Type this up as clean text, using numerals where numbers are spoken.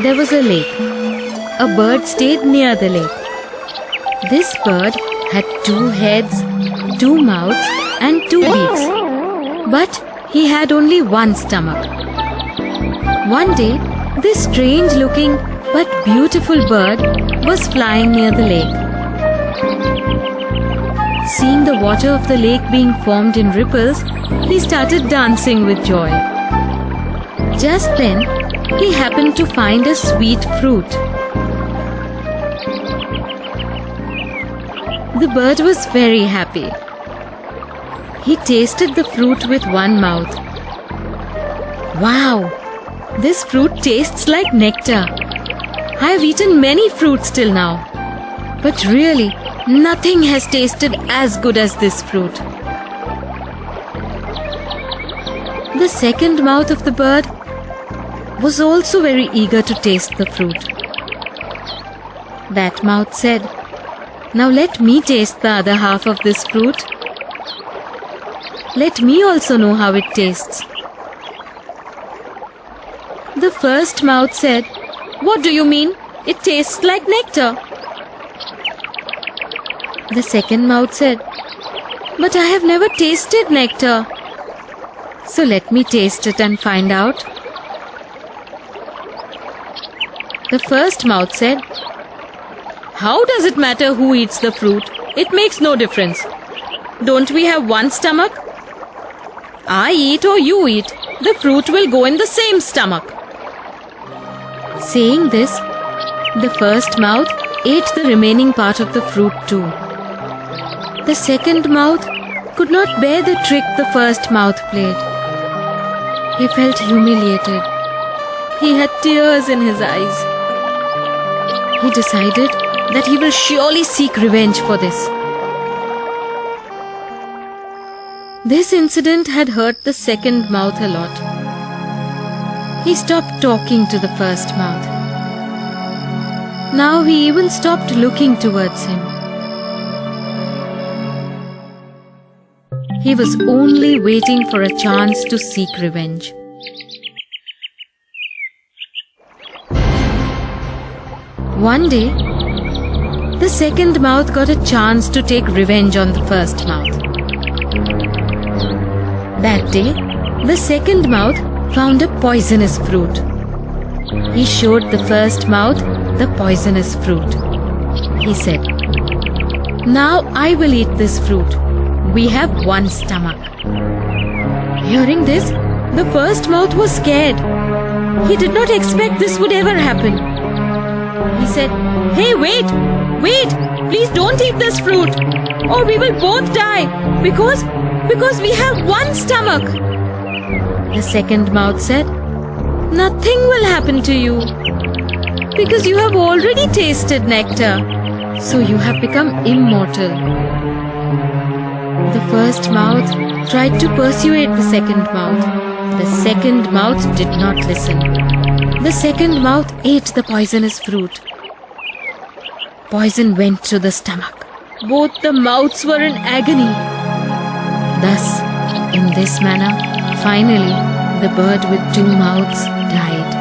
there was a lake. A bird stayed near the lake. This bird had 2 heads, 2 mouths, and 2 beaks. But he had only 1 stomach. One day, this strange-looking but beautiful bird was flying near the lake. Seeing the water of the lake being formed in ripples, he started dancing with joy. Just then, he happened to find a sweet fruit. The bird was very happy. He tasted the fruit with one mouth. Wow! This fruit tastes like nectar. I have eaten many fruits till now. But really, nothing has tasted as good as this fruit. The second mouth of the bird was also very eager to taste the fruit. That mouth said, "Now let me taste the other half of this fruit. Let me also know how it tastes." The first mouth said, "What do you mean? It tastes like nectar." The second mouth said, "But I have never tasted nectar. So let me taste it and find out." The first mouth said, "How does it matter who eats the fruit? It makes no difference. Don't we have one stomach? I eat or you eat, the fruit will go in the same stomach." Saying this, the first mouth ate the remaining part of the fruit too. The second mouth could not bear the trick the first mouth played. He felt humiliated. He had tears in his eyes. He decided that he will surely seek revenge for this. This incident had hurt the second mouth a lot. He stopped talking to the first mouth. Now he even stopped looking towards him. He was only waiting for a chance to seek revenge. One day, the second mouth got a chance to take revenge on the first mouth. That day, the second mouth found a poisonous fruit. He showed the first mouth the poisonous fruit. He said, "Now I will eat this fruit. We have one stomach." Hearing this, the first mouth was scared. He did not expect this would ever happen. He said, "Hey, wait! Please don't eat this fruit, or we will both die, because we have one stomach." The second mouth said, "Nothing will happen to you, because you have already tasted nectar, so you have become immortal." The first mouth tried to persuade the second mouth. The second mouth did not listen. The second mouth ate the poisonous fruit. Poison went to the stomach. Both the mouths were in agony. Thus, in this manner, finally, the bird with 2 mouths died.